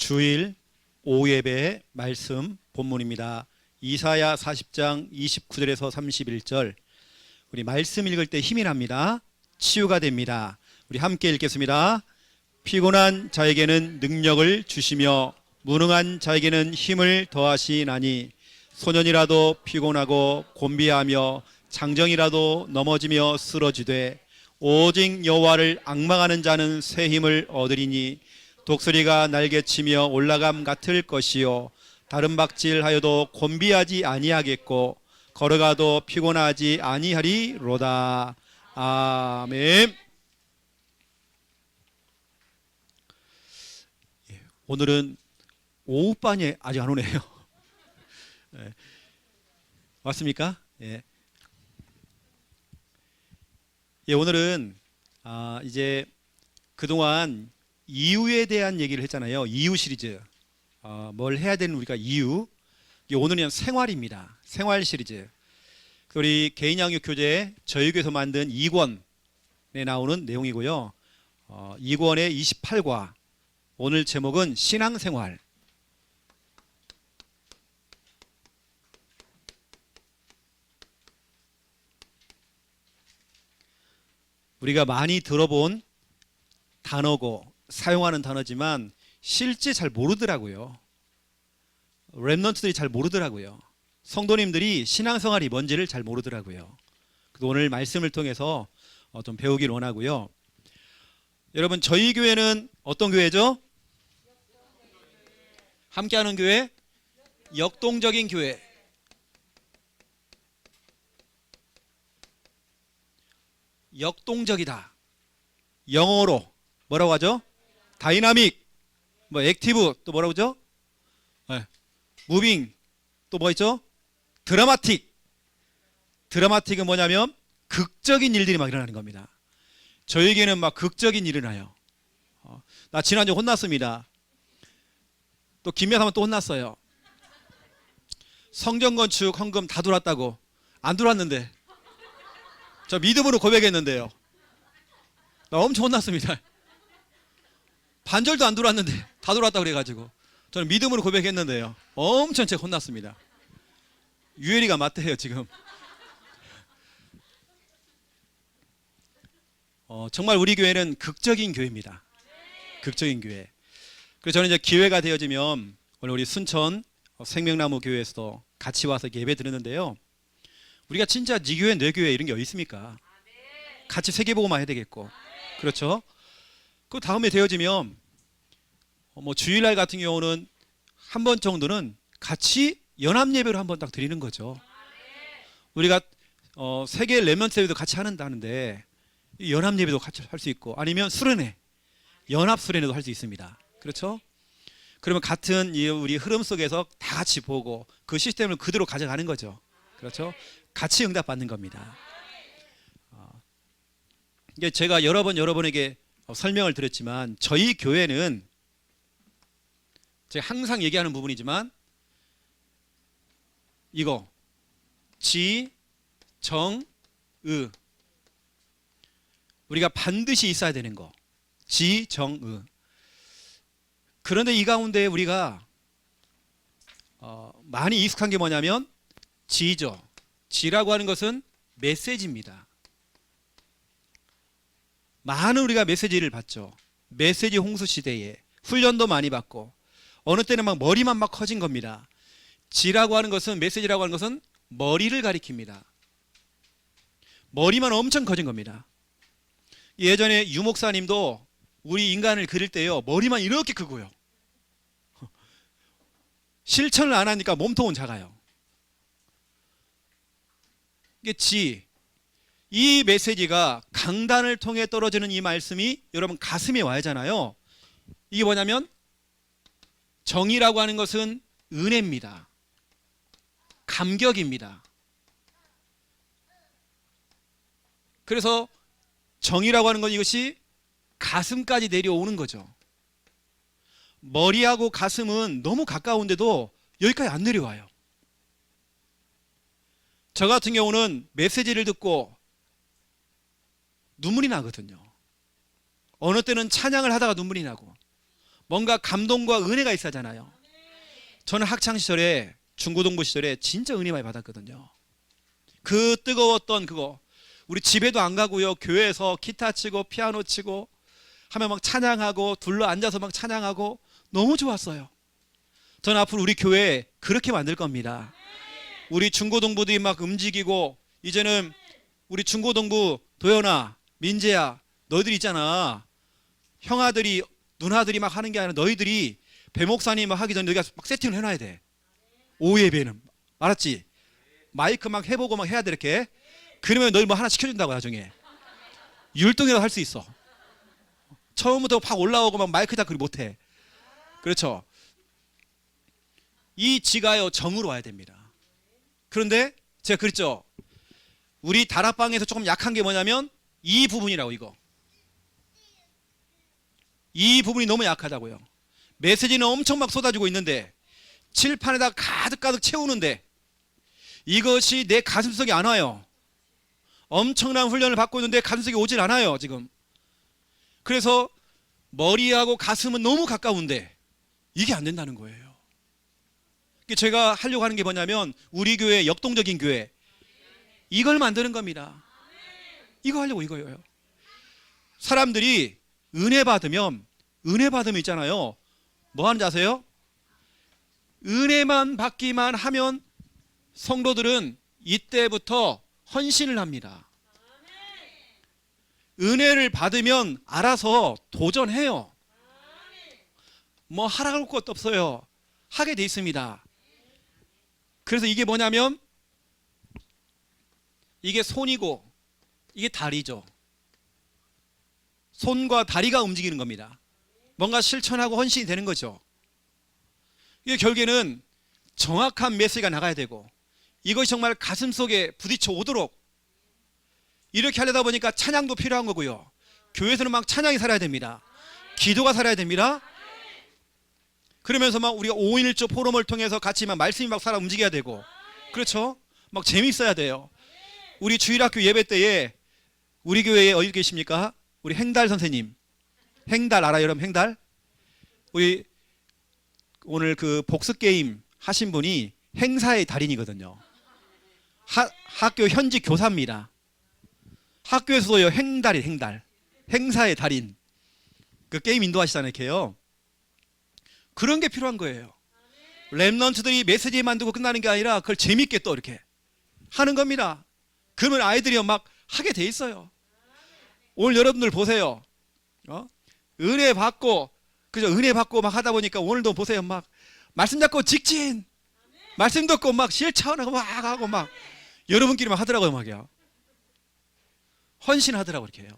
주일 오예배 말씀 본문입니다. 이사야 40장 29절에서 31절. 우리 말씀 읽을 때 힘이 납니다. 치유가 됩니다. 우리 함께 읽겠습니다. 피곤한 자에게는 능력을 주시며 무능한 자에게는 힘을 더하시나니 소년이라도 피곤하고 곤비하며 장정이라도 넘어지며 쓰러지되 오직 여호와를 앙망하는 자는 새 힘을 얻으리니 독수리가 날개치며 올라감 같을 것이요 다른 박질하여도 곤비하지 아니하겠고 걸어가도 피곤하지 아니하리로다. 아멘. 오늘은 오후반이 아직 안 오네요. 맞습니까? 예. 오늘은 이제 그동안 이유에 대한 얘기를 했잖아요. 이유 시리즈. 뭘 해야 되는 우리가 이유. 오늘은 생활입니다. 생활 시리즈. 우리 개인양육 교재 저희 교회에서 만든 2권에 나오는 내용이고요. 2권의 28과. 오늘 제목은 신앙생활. 우리가 많이 들어본 단어고 사용하는 단어지만 실제 잘 모르더라고요. 랩넌트들이 잘 모르더라고요. 성도님들이 신앙생활이 뭔지를 잘 모르더라고요. 그래서 오늘 말씀을 통해서 좀 배우길 원하고요. 여러분, 저희 교회는 어떤 교회죠? 함께하는 교회? 역동적인 교회. 역동적이다. 영어로 뭐라고 하죠? 다이나믹, 뭐 액티브, 또 뭐라고 하죠? 무빙, 또 뭐 있죠? 드라마틱. 드라마틱은 뭐냐면 극적인 일들이 막 일어나는 겁니다. 저에게는 막 극적인 일이 일어나요. 나 지난주에 혼났습니다. 또 김여사면 또 혼났어요. 성전건축 헌금 다 들어왔다고. 안 들어왔는데 저 믿음으로 고백했는데요. 나 엄청 혼났습니다. 반절도 안 들어왔는데 다 들어왔다고 그래가지고 저는 믿음으로 고백했는데요. 엄청 제가 혼났습니다. 유엘이가 맞대요 지금. 정말 우리 교회는 극적인 교회입니다. 극적인 교회. 그래서 저는 이제 기회가 되어지면 오늘 우리 순천 생명나무 교회에서도 같이 와서 예배 드리는데요. 우리가 진짜 네 교회 내 교회 이런 게 어디 있습니까? 같이 세계보고만 해야 되겠고. 그렇죠? 그 다음에 되어지면 뭐 주일날 같은 경우는 한 번 정도는 같이 연합 예배를 한번 딱 드리는 거죠. 우리가 세계 렘넌트 예배도 같이 하는데 연합 예배도 같이 할 수 있고 아니면 수련회, 연합 수련회도 할 수 있습니다. 그렇죠? 그러면 같은 우리 흐름 속에서 다 같이 보고 그 시스템을 그대로 가져가는 거죠. 그렇죠? 같이 응답받는 겁니다. 이게 제가 여러 번 여러분에게 설명을 드렸지만 저희 교회는 제가 항상 얘기하는 부분이지만 이거 지, 정, 의 우리가 반드시 있어야 되는 거 지, 정, 의. 그런데 이 가운데 우리가 많이 익숙한 게 뭐냐면 지죠. 지라고 하는 것은 메시지입니다. 많은 우리가 메시지를 받죠. 메시지 홍수 시대에 훈련도 많이 받고 어느 때는 막 머리만 막 커진 겁니다. 지라고 하는 것은 메시지라고 하는 것은 머리를 가리킵니다. 머리만 엄청 커진 겁니다. 예전에 유 목사님도 우리 인간을 그릴 때요 머리만 이렇게 크고요. 실천을 안 하니까 몸통은 작아요. 이게 이 메시지가 강단을 통해 떨어지는 이 말씀이 여러분 가슴에 와야 하잖아요. 이게 뭐냐면 정의라고 하는 것은 은혜입니다. 감격입니다. 그래서 정의라고 하는 건 이것이 가슴까지 내려오는 거죠. 머리하고 가슴은 너무 가까운데도 여기까지 안 내려와요. 저 같은 경우는 메시지를 듣고 눈물이 나거든요. 어느 때는 찬양을 하다가 눈물이 나고 뭔가 감동과 은혜가 있어야 하잖아요. 저는 학창 시절에 중고등부 시절에 진짜 은혜 많이 받았거든요. 그 뜨거웠던 그거 우리 집에도 안 가고요. 교회에서 기타 치고 피아노 치고 하면 막 찬양하고 둘러 앉아서 막 찬양하고 너무 좋았어요. 저는 앞으로 우리 교회 그렇게 만들 겁니다. 우리 중고등부들이 막 움직이고 이제는 우리 중고등부 도연아, 민재야 너희들 있잖아. 형아들이 누나들이 막 하는 게 아니라 너희들이 배 목사님 하기 전에 너희가 막 세팅을 해놔야 돼. 오후 예배는 알았지? 마이크 막 해보고 막 해야 돼 이렇게. 그러면 너희 뭐 하나 시켜준다고 나중에. 율동이라도 할 수 있어. 처음부터 팍 올라오고 막 마이크 잡고 못해. 그렇죠? 이 지가요 정으로 와야 됩니다. 그런데 제가 그랬죠. 우리 다락방에서 조금 약한 게 뭐냐면 이 부분이라고 이거. 이 부분이 너무 약하다고요. 메시지는 엄청 막 쏟아지고 있는데 칠판에다 가득가득 채우는데 이것이 내 가슴속에 안 와요. 엄청난 훈련을 받고 있는데 가슴속에 오질 않아요 지금. 그래서 머리하고 가슴은 너무 가까운데 이게 안 된다는 거예요. 제가 하려고 하는 게 뭐냐면 우리 교회 역동적인 교회 이걸 만드는 겁니다. 이거 하려고 이거예요. 사람들이 은혜 받으면 있잖아요. 뭐 하는지 아세요? 은혜만 받기만 하면 성도들은 이때부터 헌신을 합니다. 은혜를 받으면 알아서 도전해요. 뭐 하라고 할 것도 없어요. 하게 돼 있습니다. 그래서 이게 뭐냐면 이게 손이고 이게 다리죠. 손과 다리가 움직이는 겁니다. 뭔가 실천하고 헌신이 되는 거죠. 이게 결국에는 정확한 메시지가 나가야 되고 이것이 정말 가슴속에 부딪혀 오도록 이렇게 하려다 보니까 찬양도 필요한 거고요. 교회에서는 막 찬양이 살아야 됩니다. 기도가 살아야 됩니다. 그러면서 막 우리가 5.1조 포럼을 통해서 같이 막 말씀이 막 살아 움직여야 되고 그렇죠? 막 재미있어야 돼요. 우리 주일학교 예배 때에 우리 교회에 어디 계십니까? 우리 행달 선생님. 행달 알아요 여러분? 행달? 우리 오늘 그 복습게임 하신 분이 행사의 달인이거든요. 학교 현직 교사입니다. 학교에서도요 행달이 행달. 행사의 달인. 그 게임 인도하시잖아요 이렇게요. 그런 게 필요한 거예요. 랩런트들이 메시지 만들고 끝나는 게 아니라 그걸 재밌게 또 이렇게 하는 겁니다. 그러면 아이들이 막 하게 돼 있어요. 오늘 여러분들 보세요. 은혜 받고 그죠? 은혜 받고 막 하다 보니까 오늘도 보세요. 막 말씀 잡고 직진, 말씀 듣고 막 실천하고 막 하고 막 여러분끼리 막 하더라고요, 막이요. 헌신하더라고 이렇게 해요.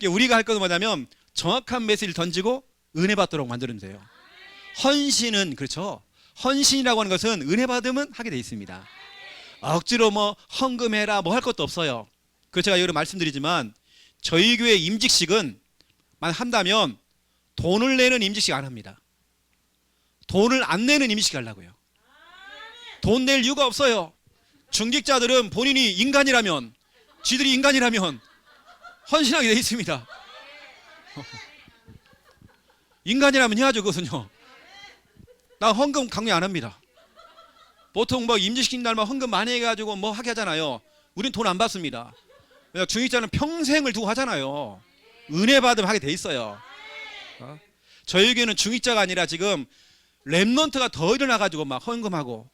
우리가 할 것은 뭐냐면 정확한 메시지를 던지고 은혜 받도록 만드는 돼요. 헌신은 그렇죠. 헌신이라고 하는 것은 은혜 받으면 하게 돼 있습니다. 억지로 뭐 헌금해라 뭐 할 것도 없어요. 그 제가 여러 말씀드리지만 저희 교회 임직식은 만 한다면 돈을 내는 임직식 안 합니다. 돈을 안 내는 임직식 하려고요. 돈 낼 이유가 없어요. 중직자들은 본인이 인간이라면 쥐들이 인간이라면 헌신하게 돼 있습니다. 인간이라면 해야죠 그것은요. 나 헌금 강요 안 합니다. 보통 뭐 임직시킨 날만 헌금 많이 해가지고 뭐 하게 하잖아요. 우린 돈 안 받습니다. 중직자는 평생을 두고 하잖아요. 은혜 받으면 하게 돼 있어요. 저에게는 중직자가 아니라 지금 랩런트가 더 일어나가지고 막 헌금하고.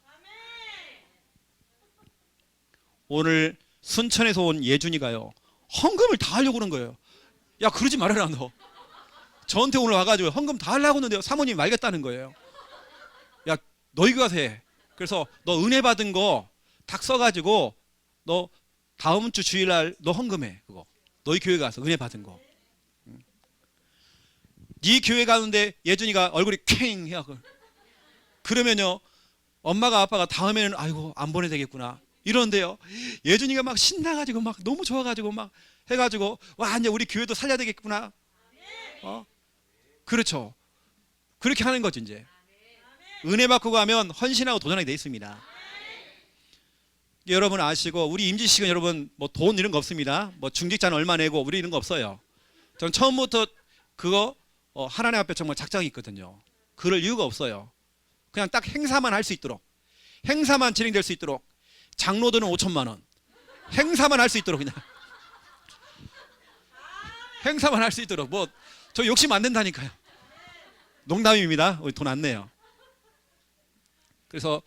오늘 순천에서 온 예준이가요 헌금을 다 하려고 그런 거예요. 야 그러지 말아라 너. 저한테 오늘 와가지고 헌금 다 하려고 했는데 사모님이 말겠다는 거예요. 야 너희 가서 해. 그래서 너 은혜 받은 거 딱 써가지고 너 다음 주 주일날 너 헌금해. 그거 너희 교회 가서 은혜 받은 거. 네 교회 가는데 예준이가 얼굴이 캥 해야 그러면요 엄마가 아빠가 다음에는 아이고 안 보내 되겠구나 이러는데요 예준이가 막 신나가지고 막 너무 좋아가지고 막 해가지고 와 이제 우리 교회도 살려야 되겠구나. 그렇죠. 그렇게 하는 거죠 이제. 은혜 받고 가면 헌신하고 도전하게 돼 있습니다. 여러분 아시고 우리 임직식은 여러분 뭐 돈 이런 거 없습니다. 뭐 중직자는 얼마 내고 우리 이런 거 없어요. 전 처음부터 그거 하나님 앞에 정말 작정이 있거든요. 그럴 이유가 없어요. 그냥 딱 행사만 할 수 있도록, 행사만 진행될 수 있도록, 장로들은 5천만 원, 행사만 할 수 있도록, 그냥 행사만 할 수 있도록. 뭐 저 욕심 안 된다니까요. 농담입니다. 돈 안 내요. 그래서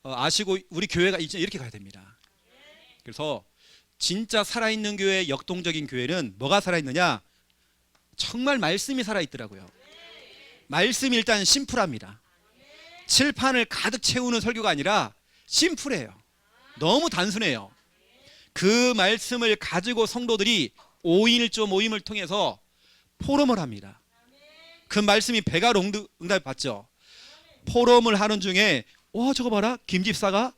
아시고 우리 교회가 이제 이렇게 가야 됩니다. 그래서 진짜 살아있는 교회, 역동적인 교회는 뭐가 살아있느냐? 정말 말씀이 살아있더라고요. 말씀이 일단 심플합니다. 칠판을 가득 채우는 설교가 아니라 심플해요. 너무 단순해요. 그 말씀을 가지고 성도들이 5인일조 모임을 통해서 포럼을 합니다. 그 말씀이 배가로 응답 받죠. 포럼을 하는 중에 와 저거 봐라, 김 집사가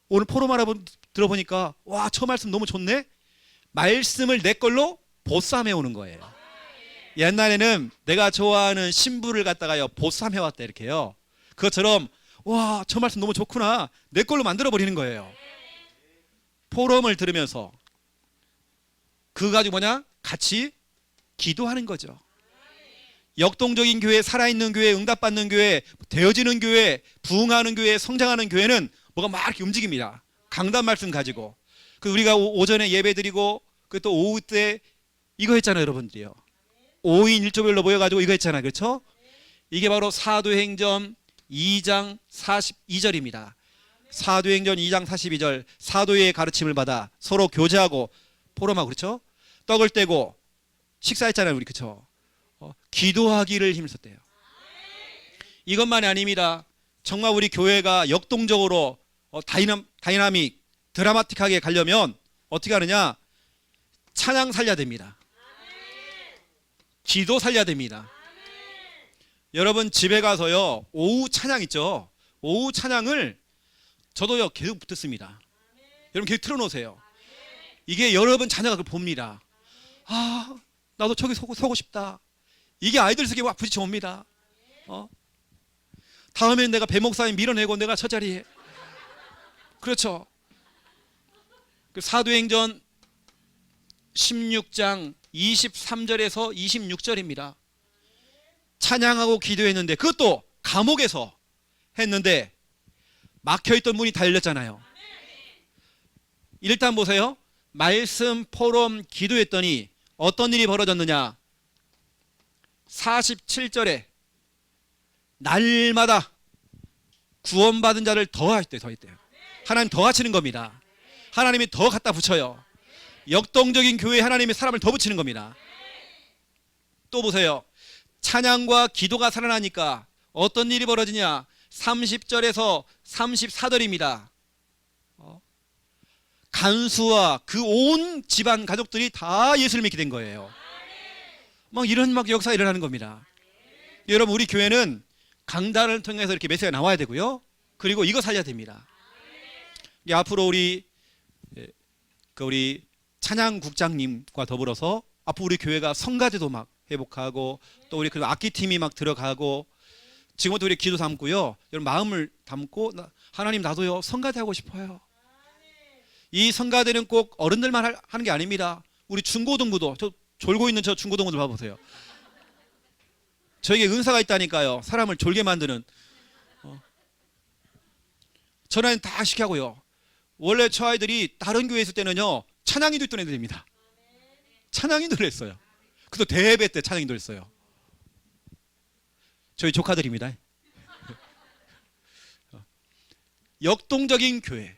오늘 포럼 들어보니까 와 저 말씀 너무 좋네. 말씀을 내 걸로 보쌈해 오는 거예요. 옛날에는 내가 좋아하는 신부를 갖다가요 보쌈해 왔다 이렇게요. 그것처럼 와 저 말씀 너무 좋구나, 내 걸로 만들어 버리는 거예요. 포럼을 들으면서 그거 가지고 뭐냐? 같이 기도하는 거죠. 역동적인 교회, 살아있는 교회, 응답받는 교회, 되어지는 교회, 부흥하는 교회, 성장하는 교회는 뭐가 막 이렇게 움직입니다. 강단 말씀 가지고. 그 우리가 오전에 예배 드리고 그 또 오후 때 이거 했잖아요, 여러분들이요. 5인 1조별로 모여가지고 이거 했잖아요, 그렇죠? 이게 바로 사도행전 2장 42절입니다. 사도행전 2장 42절, 사도의 가르침을 받아 서로 교제하고 포럼하고, 그렇죠? 떡을 떼고 식사했잖아요, 우리, 그렇죠? 기도하기를 힘썼대요. 이것만이 아닙니다. 정말 우리 교회가 역동적으로 다이나믹, 드라마틱하게 가려면 어떻게 하느냐? 찬양 살려야 됩니다. 기도 살려야 됩니다. 여러분 집에 가서요 오후 찬양 있죠? 오후 찬양을 저도요 계속 듣습니다. 여러분 계속 틀어놓으세요. 이게 여러분 자녀가 그걸 봅니다. 아 나도 저기 서고 싶다. 이게 아이들 속에 막 부딪혀 옵니다. 다음엔 내가 배 목사님 밀어내고 내가 저 자리에. 그렇죠. 그 사도행전 16장 23절에서 26절입니다. 찬양하고 기도했는데 그것도 감옥에서 했는데 막혀있던 문이 다 열렸잖아요. 일단 보세요. 말씀 포럼 기도했더니 어떤 일이 벌어졌느냐? 47절에 날마다 구원받은 자를 더하셨대요. 하나님 더하시는 겁니다. 하나님이 더 갖다 붙여요. 역동적인 교회에 하나님이 사람을 더 붙이는 겁니다. 또 보세요. 찬양과 기도가 살아나니까 어떤 일이 벌어지냐? 30절에서 34절입니다. 간수와 그 온 집안 가족들이 다 예수를 믿게 된 거예요. 막 이런 막 역사가 일어나는 겁니다. 여러분 우리 교회는 강단을 통해서 이렇게 메시지가 나와야 되고요. 그리고 이거 살려야 됩니다. 앞으로 우리 찬양국장님과 더불어서 앞으로 우리 교회가 성가대도 막 회복하고 또 우리 그 악기팀이 막 들어가고 지금부터 우리 기도 삼고요. 여러분 마음을 담고 하나님 나도요 성가대 하고 싶어요. 이 성가대는 꼭 어른들만 하는 게 아닙니다. 우리 중고등부도, 저 졸고 있는 저 중고등부들 봐보세요. 저에게 은사가 있다니까요. 사람을 졸게 만드는. 전화는 다 시켜고요. 원래 저 아이들이 다른 교회에 있을 때는요 찬양인도 있던 애들입니다. 찬양인도를 했어요. 그것도 대예배 때 찬양인도 했어요. 저희 조카들입니다. 역동적인 교회.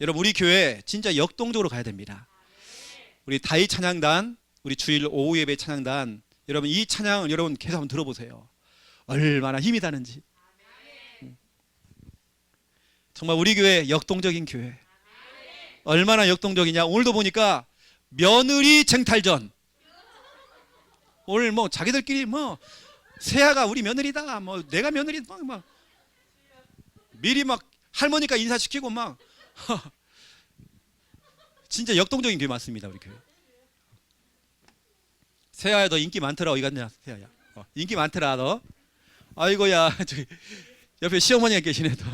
여러분 우리 교회 진짜 역동적으로 가야 됩니다. 우리 다이 찬양단, 우리 주일 오후 예배 찬양단, 여러분 이 찬양 여러분 계속 한번 들어보세요. 얼마나 힘이 나는지. 정말 우리 교회 역동적인 교회. 얼마나 역동적이냐. 오늘도 보니까 며느리 쟁탈전. 오늘 뭐 자기들끼리 뭐 세아가 우리 며느리다, 뭐 내가 며느리다, 막 미리 막 할머니가 인사시키고 막 진짜 역동적인 교회 맞습니다. 우리 교회. 세아야 너 인기 많더라. 어디 갔냐 세아야. 인기 많더라 너. 아이고야 저기 옆에 시어머니가 계시네 또.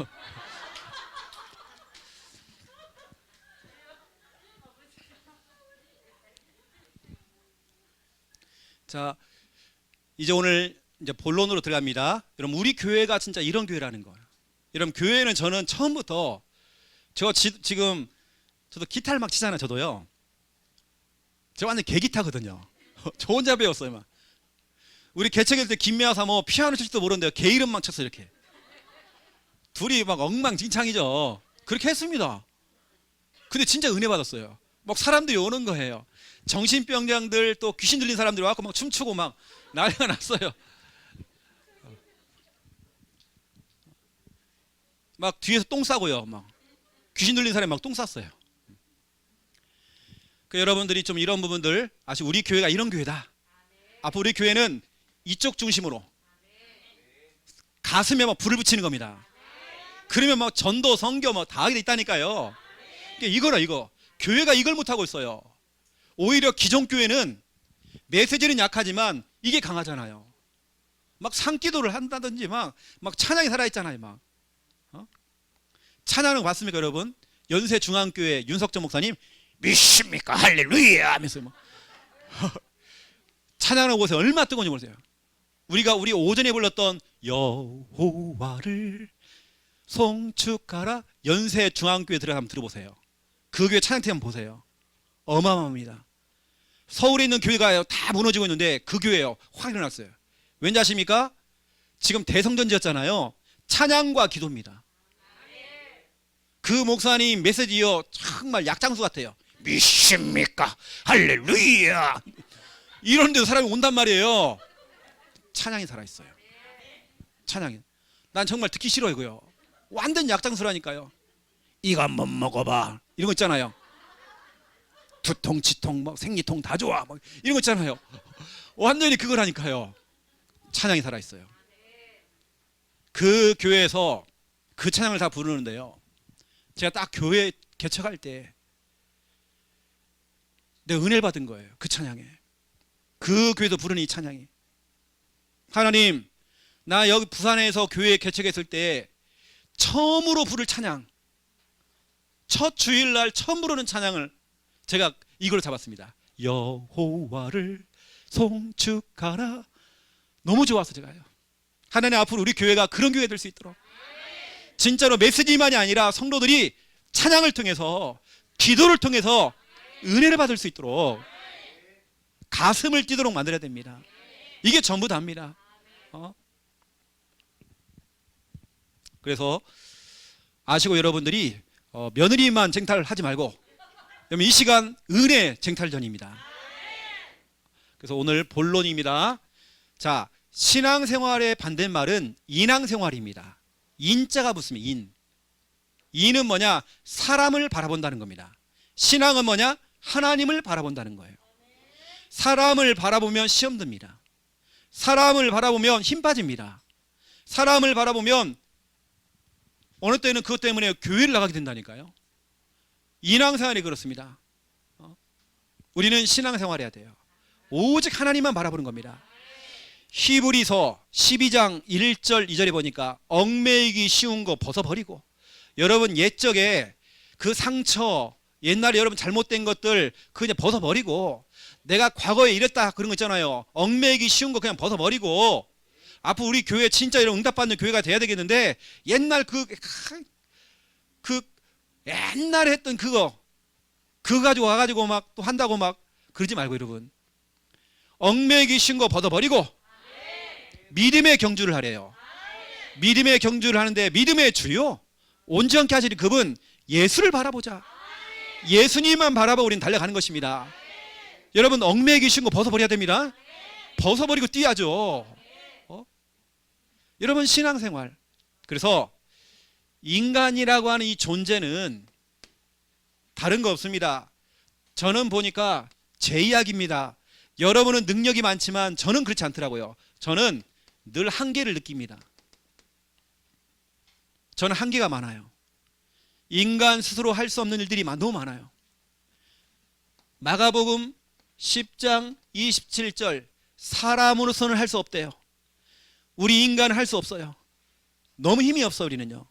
자 이제 오늘 이제 본론으로 들어갑니다. 여러분, 우리 교회가 진짜 이런 교회라는 거예요. 여러분, 교회는 저는 처음부터 지금 저도 기타를 막 치잖아요. 저도요. 저 완전 개기타거든요. 저 혼자 배웠어요. 막 우리 개척일 때 김미아 사모 피아노 칠지도 모르는데요. 개 이름만 쳤어요. 이렇게 둘이 막 엉망진창이죠. 그렇게 했습니다. 근데 진짜 은혜 받았어요. 막 사람들이 오는 거예요. 정신병자들 또 귀신 들린 사람들이 와서 막 춤추고 막 난리가 났어요. 막 뒤에서 똥 싸고요. 막 귀신 들린 사람이 막 똥 쌌어요. 그 여러분들이 좀 이런 부분들 아시고 우리 교회가 이런 교회다. 앞으로 우리 교회는 이쪽 중심으로 가슴에 막 불을 붙이는 겁니다. 그러면 막 전도 선교 뭐 다 하게 돼 있다니까요. 이거라 이거. 교회가 이걸 못 하고 있어요. 오히려 기존 교회는 메시지는 약하지만 이게 강하잖아요. 막 상기도를 한다든지 막 찬양이 살아있잖아요. 막 찬양을 봤습니까 여러분? 연세중앙교회 윤석정 목사님 믿습니까 할렐루야 하면서 막 찬양을 보세요. 얼마나 뜨거운지 모르세요. 우리 오전에 불렀던 여호와를 송축하라 연세중앙교회 들어가면 들어보세요. 그 교회 찬양팀 한번 보세요. 어마어마합니다. 서울에 있는 교회가 다 무너지고 있는데 그 교회요 확 일어났어요. 왠지 아십니까? 지금 대성전 지었잖아요. 찬양과 기도입니다. 그 목사님 메시지요 정말 약장수 같아요. 믿습니까 할렐루야 이런데도 사람이 온단 말이에요. 찬양이 살아있어요. 찬양이. 난 정말 듣기 싫어요. 이거요 완전 약장수라니까요. 이거 한번 먹어봐 이런 거 있잖아요. 두통 치통 막 생리통 다 좋아 막 이런 거 있잖아요. 완전히 그거라니까요. 찬양이 살아있어요. 그 교회에서 그 찬양을 다 부르는데요. 제가 딱 교회 개척할 때 내가 은혜를 받은 거예요. 그 찬양에. 그 교회도 부르는 이 찬양이. 하나님, 나 여기 부산에서 교회 개척했을 때 처음으로 부를 찬양, 첫 주일날 처음 부르는 찬양을 제가 이걸 잡았습니다. 여호와를 송축하라. 너무 좋아서 제가요. 하나님 앞으로 우리 교회가 그런 교회 될 수 있도록 진짜로 메시지만이 아니라 성도들이 찬양을 통해서 기도를 통해서 은혜를 받을 수 있도록 가슴을 뛰도록 만들어야 됩니다. 이게 전부 다입니다. 그래서 아시고 여러분들이 며느리만 쟁탈 하지 말고 이 시간 은혜 쟁탈전입니다. 그래서 오늘 본론입니다. 자, 신앙생활의 반대말은 인앙생활입니다. 인자가 붙습니다. 인은 뭐냐? 사람을 바라본다는 겁니다. 신앙은 뭐냐? 하나님을 바라본다는 거예요. 사람을 바라보면 시험 듭니다. 사람을 바라보면 힘 빠집니다. 사람을 바라보면 어느 때는 그것 때문에 교회를 나가게 된다니까요. 인앙생활이 그렇습니다. 우리는 신앙생활해야 돼요. 오직 하나님만 바라보는 겁니다. 히브리서 12장 1절 2절에 보니까 얽매이기 쉬운 거 벗어버리고, 여러분 옛적에 그 상처, 옛날에 여러분 잘못된 것들 그냥 벗어버리고, 내가 과거에 이랬다 그런 거 있잖아요. 얽매이기 쉬운 거 그냥 벗어버리고 앞으로 우리 교회 진짜 이런 응답받는 교회가 돼야 되겠는데, 옛날 그 옛날에 했던 그거 가지고 와가지고 막 또 한다고 막 그러지 말고, 여러분 얽매이기 쉬운 거 벗어버리고 믿음의 경주를 하래요. 믿음의 경주를 하는데 믿음의 주요 온전케 하시는 그분 예수를 바라보자. 예수님만 바라보고 우리는 달려가는 것입니다. 여러분 얽매이기 쉬운 거 벗어버려야 됩니다. 벗어버리고 뛰어야죠. 여러분 신앙생활. 그래서 인간이라고 하는 이 존재는 다른 거 없습니다. 저는 보니까 제 이야기입니다. 여러분은 능력이 많지만 저는 그렇지 않더라고요. 저는 늘 한계를 느낍니다. 저는 한계가 많아요. 인간 스스로 할 수 없는 일들이 너무 많아요. 마가복음 10장 27절 사람으로서는 할 수 없대요. 우리 인간은 할 수 없어요. 너무 힘이 없어 우리는요.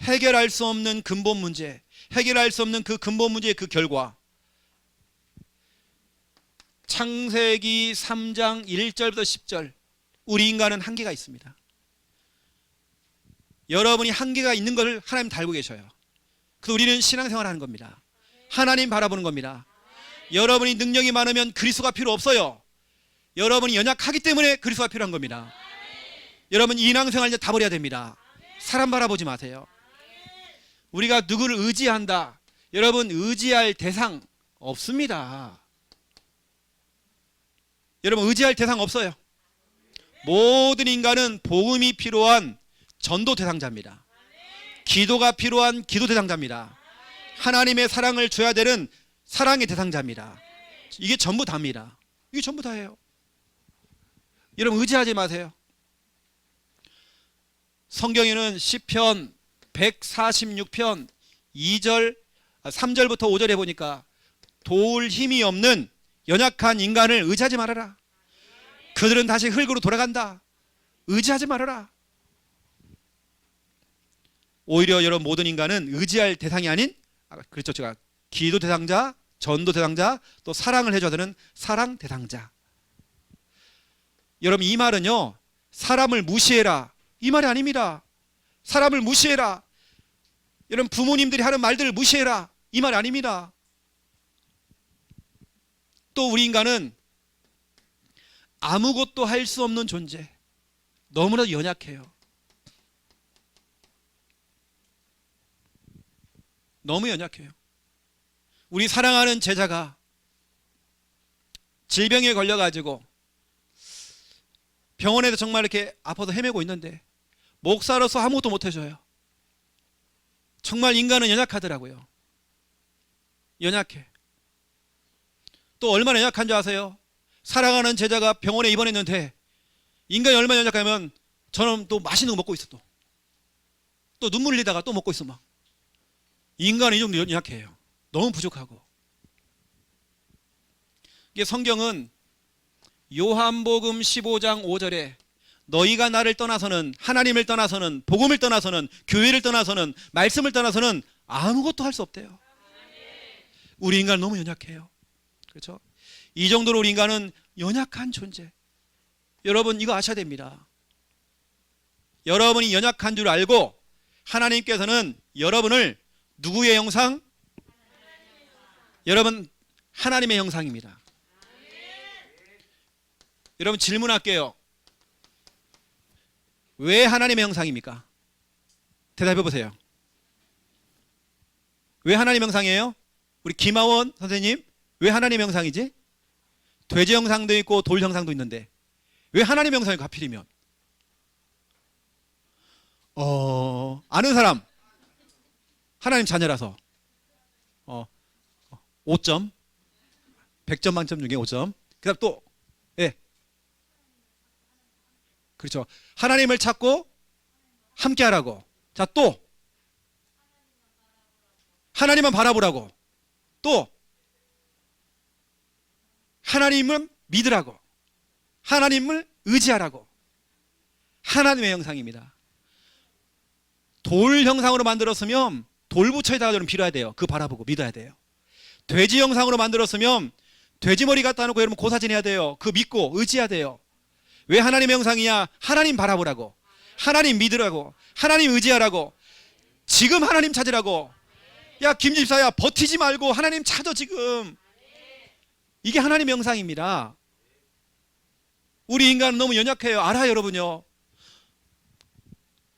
해결할 수 없는 근본 문제, 해결할 수 없는 그 근본 문제의 그 결과, 창세기 3장 1절부터 10절, 우리 인간은 한계가 있습니다. 여러분이 한계가 있는 것을 하나님 다 알고 계셔요. 그래서 우리는 신앙생활 하는 겁니다. 하나님 바라보는 겁니다. 여러분이 능력이 많으면 그리스도가 필요 없어요. 여러분이 연약하기 때문에 그리스도가 필요한 겁니다. 여러분 인왕생활 이제 다 버려야 됩니다. 사람 바라보지 마세요. 우리가 누구를 의지한다, 여러분 의지할 대상 없습니다. 여러분 의지할 대상 없어요. 모든 인간은 복음이 필요한 전도 대상자입니다. 기도가 필요한 기도 대상자입니다. 하나님의 사랑을 줘야 되는 사랑의 대상자입니다. 이게 전부 다입니다. 이게 전부 다예요. 여러분 의지하지 마세요. 성경에는 시편 146편 3절부터 5절에 보니까 도울 힘이 없는 연약한 인간을 의지하지 말아라. 그들은 다시 흙으로 돌아간다. 의지하지 말아라. 오히려 여러분 모든 인간은 의지할 대상이 아닌, 그렇죠, 제가 기도 대상자, 전도 대상자, 또 사랑을 해줘야 되는 사랑 대상자. 여러분 이 말은요, 사람을 무시해라 이 말이 아닙니다. 사람을 무시해라, 여러분 부모님들이 하는 말들을 무시해라 이 말이 아닙니다. 또 우리 인간은 아무것도 할 수 없는 존재, 너무나도 연약해요. 너무 연약해요. 우리 사랑하는 제자가 질병에 걸려가지고 병원에서 정말 이렇게 아파서 헤매고 있는데 목사로서 아무것도 못 해줘요. 정말 인간은 연약하더라고요. 연약해. 또 얼마나 연약한 줄 아세요? 사랑하는 제자가 병원에 입원했는데 인간이 얼마나 연약하면 저는 또 맛있는 거 먹고 있어, 또 눈물 흘리다가 또 먹고 있어. 막 인간은 이 정도 연약해요. 너무 부족하고. 이게 성경은 요한복음 15장 5절에 너희가 나를 떠나서는, 하나님을 떠나서는, 복음을 떠나서는, 교회를 떠나서는, 말씀을 떠나서는 아무것도 할 수 없대요. 우리 인간은 너무 연약해요. 그렇죠? 이 정도로 우리 인간은 연약한 존재. 여러분 이거 아셔야 됩니다. 여러분이 연약한 줄 알고 하나님께서는 여러분을 누구의 형상? 여러분 하나님의 형상입니다. 여러분 질문할게요. 왜 하나님의 형상입니까? 대답해 보세요. 왜 하나님의 형상이에요? 우리 김하원 선생님, 왜 하나님의 형상이지? 돼지 형상도 있고 돌 형상도 있는데 왜 하나님의 형상일까 하필이면? 아는 사람, 하나님 자녀라서 5점, 100점 만점 중에 5점. 그 다음 또, 예, 그렇죠, 하나님을 찾고 함께 하라고. 자, 또 하나님만 바라보라고. 또 하나님을 믿으라고. 하나님을 의지하라고. 하나님의 형상입니다. 돌 형상으로 만들었으면 돌부처에다가 좀 빌어야 돼요. 그거 바라보고 믿어야 돼요. 돼지 형상으로 만들었으면 돼지머리 갖다 놓고 여러분 고사진해야 돼요. 그거 믿고 의지해야 돼요. 왜 하나님의 형상이야? 하나님 바라보라고, 하나님 믿으라고, 하나님 의지하라고, 지금 하나님 찾으라고. 야 김집사야, 버티지 말고 하나님 찾아 지금. 이게 하나님의 형상입니다. 우리 인간은 너무 연약해요. 알아요 여러분요.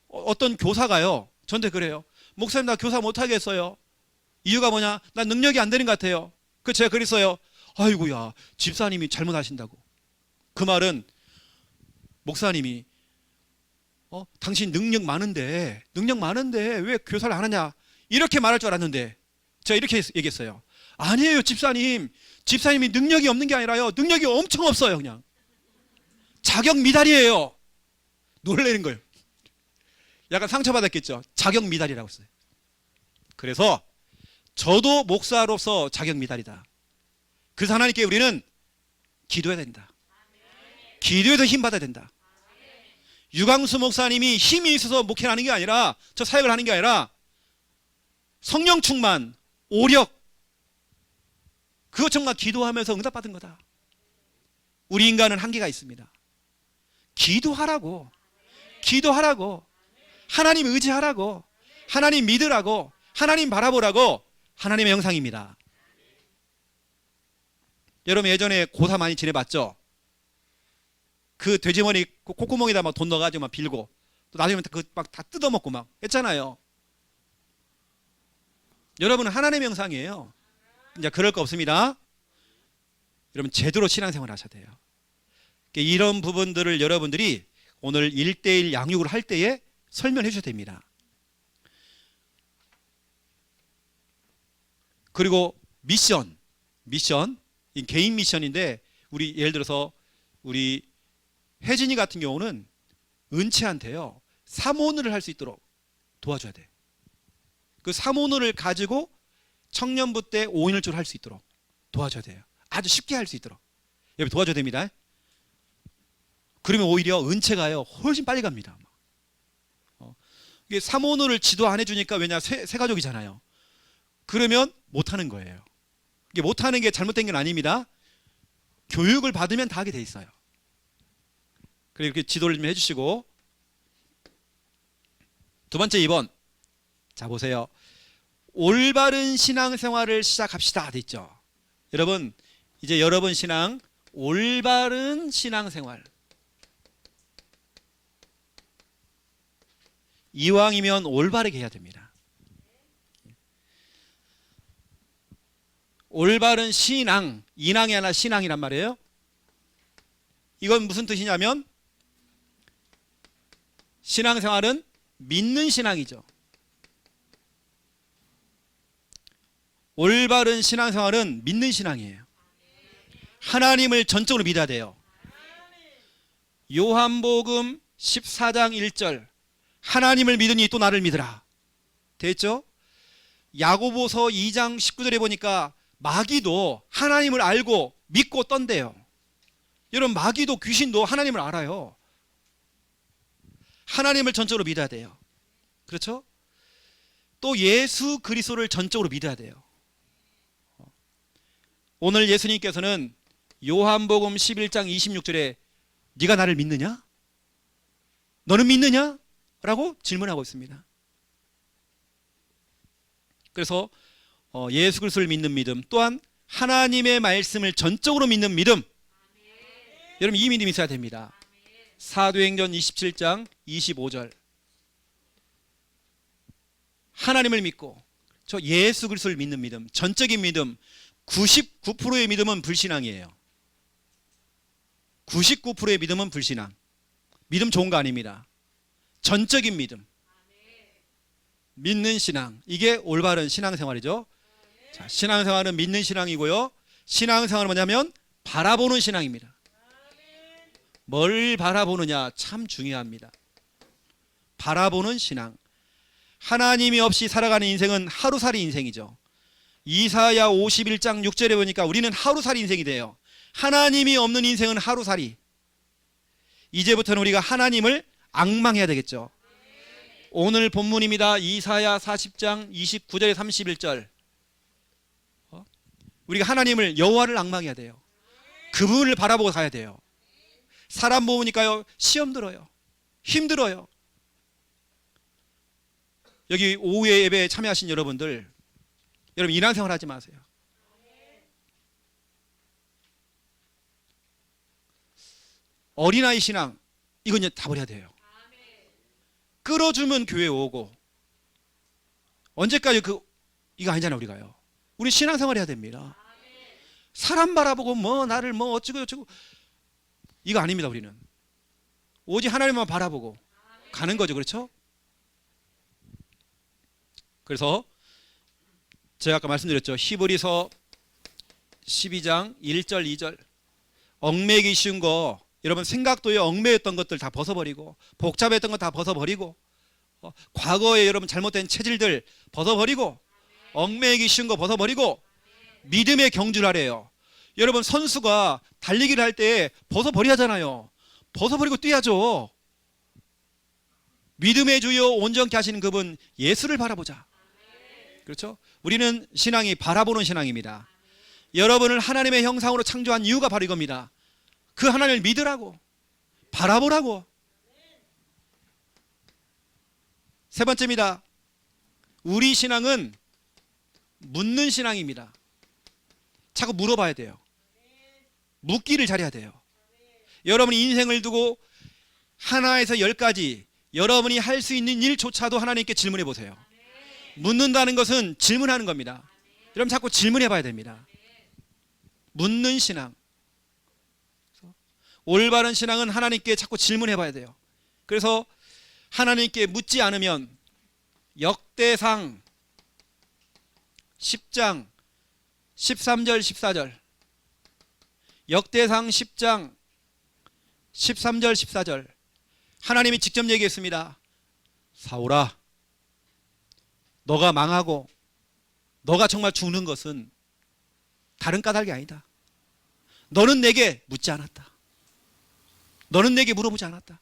어떤 교사가요 저한테 그래요. 목사님 나 교사 못하겠어요. 이유가 뭐냐? 난 능력이 안 되는 것 같아요. 그 제가 그랬어요. 아이고야, 집사님이 잘못하신다고. 그 말은 목사님이 당신 능력 많은데 왜 교사를 안 하냐 이렇게 말할 줄 알았는데 제가 이렇게 얘기했어요. 아니에요 집사님, 집사님이 능력이 없는 게 아니라요, 능력이 엄청 없어요. 그냥 자격 미달이에요. 놀라는 거예요. 약간 상처받았겠죠. 자격 미달이라고 했어요. 그래서 저도 목사로서 자격 미달이다. 그래서 하나님께 우리는 기도해야 된다. 기도해서 힘 받아야 된다. 유광수 목사님이 힘이 있어서 목회를 하는 게 아니라, 저 사역을 하는 게 아니라 성령 충만, 오력, 그것 정말 기도하면서 응답받은 거다. 우리 인간은 한계가 있습니다. 기도하라고. 기도하라고. 하나님 의지하라고. 하나님 믿으라고. 하나님 바라보라고. 하나님의 형상입니다. 여러분 예전에 고사 많이 지내봤죠? 그 돼지머리 콧구멍에다 막 돈 넣어가지고 막 빌고 또 나중에 막 다 뜯어먹고 막 했잖아요. 여러분은 하나님의 형상이에요. 이제 그럴 거 없습니다. 여러분 제대로 신앙생활 하셔야 돼요. 이런 부분들을 여러분들이 오늘 1:1 양육을 할 때에 설명해 주셔야 됩니다. 그리고 미션 이 개인 미션인데 우리 예를 들어서 우리 혜진이 같은 경우는 은채한테요 사모늘을 할 수 있도록 도와줘야 돼. 그 사모늘을 가지고 청년부 때 5인일조를 할 수 있도록 도와줘야 돼요. 아주 쉽게 할 수 있도록 여러분 도와줘야 됩니다. 그러면 오히려 은채가요 훨씬 빨리 갑니다. 이게 사모늘을 지도 안 해주니까 왜냐 새 가족이잖아요. 그러면 못하는 거예요. 이게 못하는 게 잘못된 건 아닙니다. 교육을 받으면 다 하게 돼 있어요. 그래서 이렇게 지도를 좀 해주시고 두 번째 2번 자 보세요. 올바른 신앙생활을 시작합시다 돼 있죠. 여러분 이제 여러분 신앙 올바른 신앙생활 이왕이면 올바르게 해야 됩니다. 올바른 신앙 인왕이 하나 신앙이란 말이에요. 이건 무슨 뜻이냐면 신앙생활은 믿는 신앙이죠. 올바른 신앙생활은 믿는 신앙이에요. 하나님을 전적으로 믿어야 돼요. 요한복음 14장 1절 하나님을 믿으니 또 나를 믿으라 됐죠? 야고보서 2장 19절에 보니까 마귀도 하나님을 알고 믿고 떤대요. 여러분 마귀도 귀신도 하나님을 알아요. 하나님을 전적으로 믿어야 돼요. 그렇죠? 또 예수 그리스도를 전적으로 믿어야 돼요. 오늘 예수님께서는 요한복음 11장 26절에 네가 나를 믿느냐? 너는 믿느냐? 라고 질문하고 있습니다. 그래서 예수 그리스도를 믿는 믿음 또한 하나님의 말씀을 전적으로 믿는 믿음 여러분 이 믿음이 있어야 됩니다. 사도행전 27장 25절 하나님을 믿고 저 예수 그리스도를 믿는 믿음 전적인 믿음 99%의 믿음은 불신앙이에요. 99%의 믿음은 불신앙. 믿음 좋은 거 아닙니다. 전적인 믿음 믿는 신앙 이게 올바른 신앙생활이죠. 자, 신앙생활은 믿는 신앙이고요. 신앙생활은 뭐냐면 바라보는 신앙입니다. 뭘 바라보느냐 참 중요합니다. 바라보는 신앙 하나님이 없이 살아가는 인생은 하루살이 인생이죠. 이사야 51장 6절에 보니까 우리는 하루살이 인생이 돼요. 하나님이 없는 인생은 하루살이. 이제부터는 우리가 하나님을 앙망해야 되겠죠. 오늘 본문입니다. 이사야 40장 29절에 31절 우리가 하나님을 여호와를 앙망해야 돼요. 그분을 바라보고 가야 돼요. 사람 모으니까요 시험 들어요. 힘들어요. 여기 오후에 예배에 참여하신 여러분들 여러분 인간생활 하지 마세요. 어린아이 신앙 이건 이제 다 버려야 돼요. 끌어주면 교회 오고 언제까지 이거 아니잖아요. 우리가요. 우리 신앙생활 해야 됩니다. 사람 바라보고 뭐 나를 뭐 어쩌고 저쩌고 이거 아닙니다. 우리는 오직 하나님만 바라보고 가는 거죠. 그렇죠? 그래서 제가 아까 말씀드렸죠. 히브리서 12장 1절 2절 얽매기 쉬운 거 여러분 생각도에 얽매였던 것들 다 벗어버리고 복잡했던 거 다 벗어버리고 과거에 여러분 잘못된 체질들 벗어버리고 얽매기 쉬운 거 벗어버리고 믿음의 경주를 하래요. 여러분 선수가 달리기를 할 때 벗어버려야 하잖아요. 벗어버리고 뛰어야죠. 믿음의 주요 온전케 하시는 그분 예수를 바라보자. 그렇죠? 우리는 신앙이 바라보는 신앙입니다. 여러분을 하나님의 형상으로 창조한 이유가 바로 이겁니다. 그 하나님을 믿으라고, 바라보라고. 세 번째입니다. 우리 신앙은 묻는 신앙입니다. 자꾸 물어봐야 돼요. 묻기를 잘해야 돼요. 여러분이 인생을 두고 하나에서 10가지 여러분이 할 수 있는 일조차도 하나님께 질문해 보세요. 묻는다는 것은 질문하는 겁니다. 여러분 자꾸 질문해 봐야 됩니다. 묻는 신앙. 올바른 신앙은 하나님께 자꾸 질문해 봐야 돼요. 그래서 하나님께 묻지 않으면 역대상 10장 13절 14절, 역대상 10장 13절 14절, 하나님이 직접 얘기했습니다. 사울아, 너가 망하고 너가 정말 죽는 것은 다른 까닭이 아니다. 너는 내게 묻지 않았다. 너는 내게 물어보지 않았다.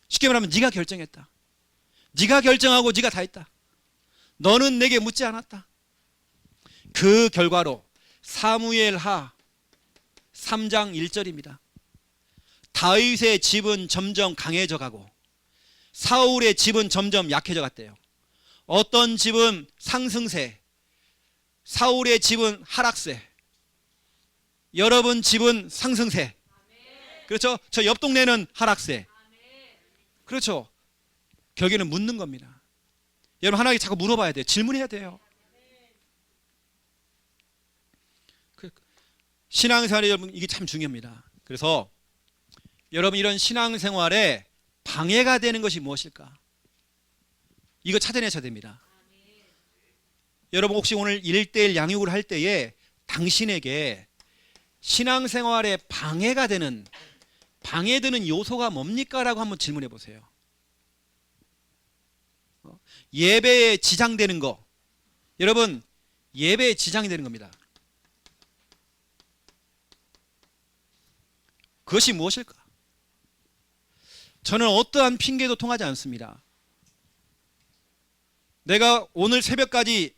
쉽게 말하면 네가 결정했다. 네가 결정하고 네가 다 했다. 너는 내게 묻지 않았다. 그 결과로 사무엘하 3장 1절입니다. 다윗의 집은 점점 강해져 가고 사울의 집은 점점 약해져 갔대요. 어떤 집은 상승세, 사울의 집은 하락세, 여러분 집은 상승세. 그렇죠? 저 옆 동네는 하락세. 그렇죠? 결국에는 묻는 겁니다. 여러분 하나님께 자꾸 물어봐야 돼요. 질문해야 돼요. 신앙생활에 여러분 이게 참 중요합니다. 그래서 여러분 이런 신앙생활에 방해가 되는 것이 무엇일까? 이거 찾아내셔야 됩니다. 여러분 혹시 오늘 1:1 양육을 할 때에 당신에게 신앙생활에 방해되는 요소가 뭡니까? 라고 한번 질문해 보세요. 예배에 지장되는 거. 여러분 예배에 지장이 되는 겁니다. 그것이 무엇일까? 저는 어떠한 핑계도 통하지 않습니다. 내가 오늘 새벽까지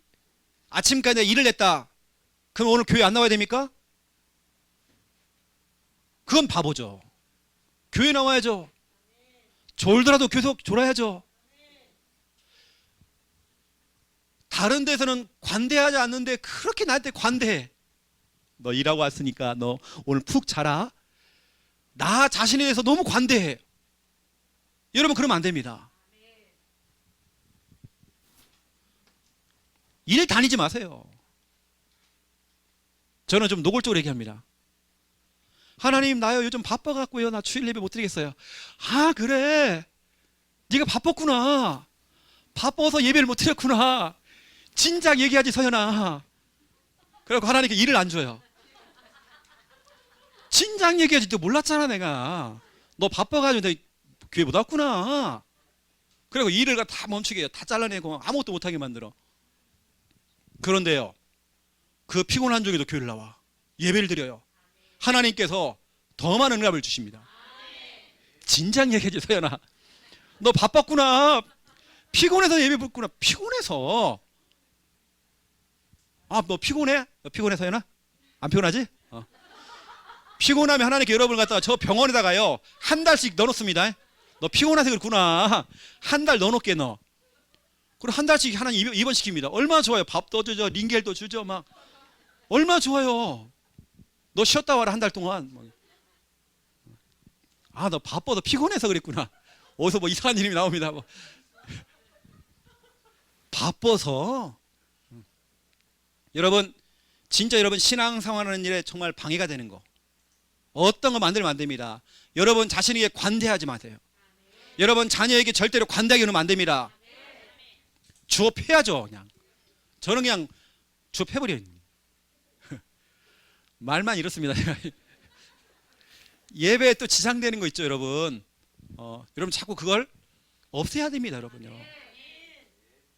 아침까지 내가 일을 했다. 그럼 오늘 교회 안 나와야 됩니까? 그건 바보죠. 교회 나와야죠. 졸더라도 계속 졸아야죠. 다른 데서는 관대하지 않는데 그렇게 나한테 관대해. 너 일하고 왔으니까 너 오늘 푹 자라. 나 자신에 대해서 너무 관대해. 여러분 그러면 안 됩니다. 일 다니지 마세요. 저는 좀 노골적으로 얘기합니다. 하나님 나요 요즘 바빠갖고요 나 주일 예배 못 드리겠어요. 아 그래 네가 바빴구나. 바빠서 예배를 못 드렸구나. 진작 얘기하지 서연아. 그래갖고 하나님께 일을 안 줘요. 진작 얘기하지 너 몰랐잖아 내가. 너 바빠가지고 너 교회 못 왔구나. 그리고 일을 다 멈추게 해요. 다 잘라내고 아무것도 못하게 만들어. 그런데요 그 피곤한 중에도 교회를 나와 예배를 드려요. 하나님께서 더 많은 응답을 주십니다. 진작 얘기하지 서연아. 너 바빴구나. 피곤해서 예배 붙구나. 피곤해서. 아 너 피곤해? 너 피곤해 서연아? 안 피곤하지? 피곤하면 하나님께 여러분을 갖다가 저 병원에다가요 1달씩 넣어놓습니다. 너 피곤해서 그렇구나. 1달 넣어놓게 너. 그리고 1달씩 하나님 입원시킵니다. 얼마나 좋아요. 밥도 주죠. 링겔도 주죠. 막 얼마나 좋아요. 너 쉬었다 와라 1달 동안. 아 너 바빠서 피곤해서 그랬구나. 어디서 뭐 이상한 이름이 나옵니다. 뭐. 바빠서. 여러분 진짜 여러분 신앙생활하는 일에 정말 방해가 되는 거 어떤 거 만들면 안 됩니다. 여러분 자신에게 관대하지 마세요. 여러분 자녀에게 절대로 관대하게 놓으면 안 됩니다. 주어 패야죠. 그냥 저는 그냥 주어 패버려요. 말만 이렇습니다. 예배에 또 지장되는 거 있죠 여러분. 여러분 자꾸 그걸 없애야 됩니다 여러분요.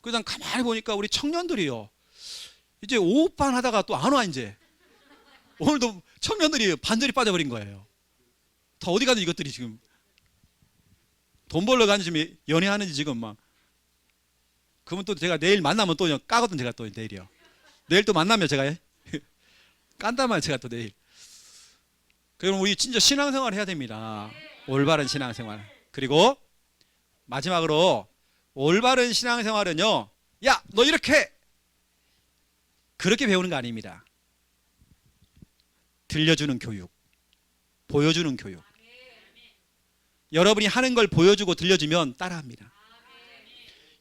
그냥 가만히 보니까 우리 청년들이요 이제 오후반 하다가 또 안 와. 이제 오늘도 청년들이 반절이 빠져버린 거예요. 다 어디 가는 이것들이 지금 돈 벌러 가는지 지금 연애하는지 지금 막. 그러면 또 제가 내일 만나면 또 까거든. 제가 또 내일이요. 내일 또 만나면 제가 깐단 말이에요. 제가 또 내일. 그럼 우리 진짜 신앙생활 해야 됩니다. 올바른 신앙생활. 그리고 마지막으로 올바른 신앙생활은요, 야, 너 이렇게 그렇게 배우는 거 아닙니다. 들려주는 교육, 보여주는 교육. 여러분이 하는 걸 보여주고 들려주면 따라합니다.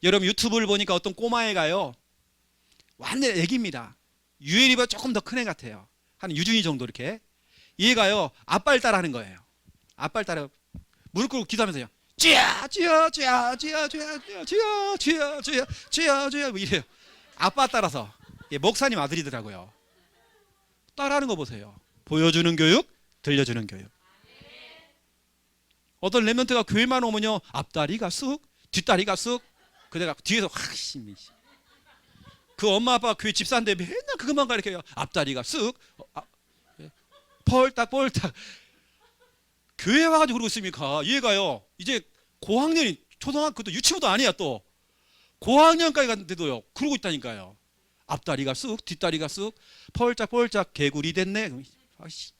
여러분 유튜브를 보니까 어떤 꼬마애가요, 완전 애기입니다. 유엘이보다 조금 더 큰 애 같아요. 한 유준이 정도 이렇게. 얘가요 아빠를 따라하는 거예요. 아빠를 따라 무릎 꿇고 기도하면서요, 쥐야 쥐야 쥐야 쥐야 쥐야 쥐야 쥐야 쥐야 쥐야 쥐야 쥐야 뭐 이래요. 아빠 따라서. 목사님 아들이더라고요. 따라하는 거 보세요. 보여주는 교육, 들려주는 교육. 어떤 렘넌트가 교회만 오면요, 앞다리가 쑥, 뒷다리가 쑥. 그대가 뒤에서 확심이. 그 엄마 아빠가 교회 집사인데 맨날 그것만 가르쳐요. 앞다리가 쑥, 펄딱 펄딱. 교회 와가지고 그러고 있습니까? 얘가요 이제 고학년이, 초등학교도 유치부도 아니야. 또 고학년까지 갔는데도요 그러고 있다니까요. 앞다리가 쑥, 뒷다리가 쑥, 펄짝 펄짝 개구리 됐네. 아이씨.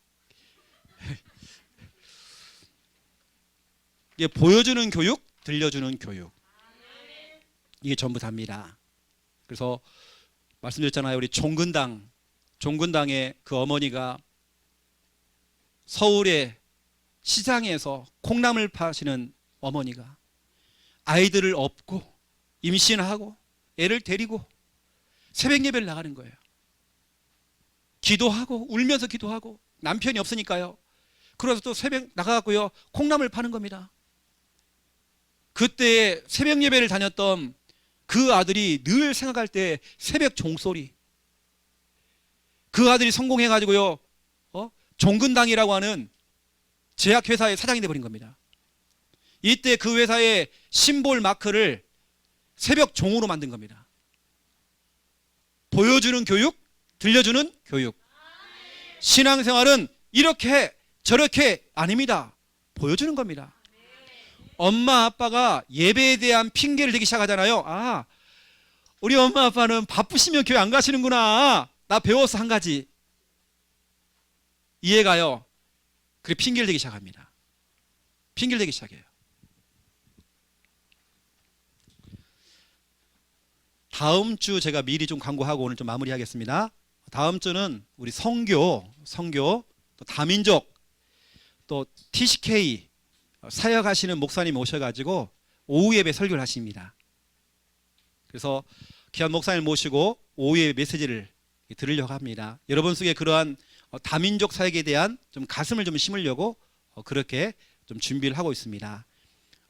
이게 보여주는 교육, 들려주는 교육. 이게 전부 답니다. 그래서 말씀드렸잖아요. 우리 종근당의 그 어머니가 서울의 시장에서 콩나물 파시는 어머니가 아이들을 업고 임신하고 애를 데리고 새벽 예배를 나가는 거예요. 기도하고 울면서 기도하고, 남편이 없으니까요. 그래서 또 새벽 나가고요 콩나물 파는 겁니다. 그때 새벽 예배를 다녔던 그 아들이 늘 생각할 때 새벽 종소리. 그 아들이 성공해가지고요 종근당이라고 하는 제약회사의 사장이 돼버린 겁니다. 이때 그 회사의 심볼 마크를 새벽 종으로 만든 겁니다. 보여주는 교육, 들려주는 교육. 신앙생활은 이렇게 저렇게 아닙니다. 보여주는 겁니다. 엄마 아빠가 예배에 대한 핑계를 대기 시작하잖아요. 아, 우리 엄마 아빠는 바쁘시면 교회 안 가시는구나. 나 배워서 한 가지. 이해가요. 그래 핑계를 대기 시작합니다. 핑계를 대기 시작해요. 다음 주 제가 미리 좀 광고하고 오늘 좀 마무리하겠습니다. 다음 주는 우리 성교, 또 다민족, 또 TCK 사역하시는 목사님 오셔가지고 오후 예배 설교를 하십니다. 그래서 귀한 목사님 모시고 오후 예배 메시지를 들으려고 합니다. 여러분 속에 그러한 다민족 사역에 대한 좀 가슴을 좀 심으려고 그렇게 좀 준비를 하고 있습니다.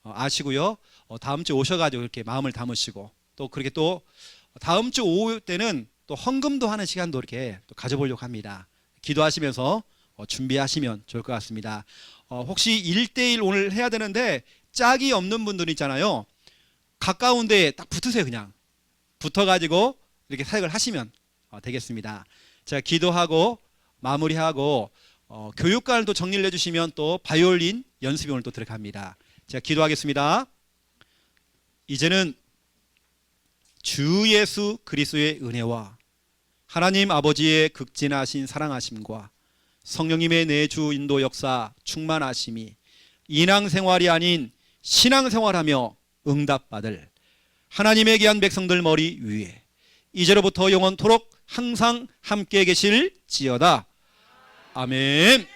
아시고요. 다음 주 오셔가지고 이렇게 마음을 담으시고, 또 그렇게 또 다음 주 오후 때는 또 헌금도 하는 시간도 이렇게 또 가져보려고 합니다. 기도하시면서 준비하시면 좋을 것 같습니다. 혹시 1대1 오늘 해야 되는데 짝이 없는 분들 있잖아요. 가까운 데에 딱 붙으세요. 그냥 붙어가지고 이렇게 사역을 하시면 되겠습니다. 제가 기도하고 마무리하고 교육관을 또 정리를 해주시면 또 바이올린 연습이 오늘 또 들어갑니다. 제가 기도하겠습니다. 이제는 주 예수 그리스도의 은혜와 하나님 아버지의 극진하신 사랑하심과 성령님의 내주 인도 역사 충만하심이 인앙생활이 아닌 신앙생활하며 응답받을 하나님의 귀한 백성들 머리 위에 이제로부터 영원토록 항상 함께 계실지어다. 아멘.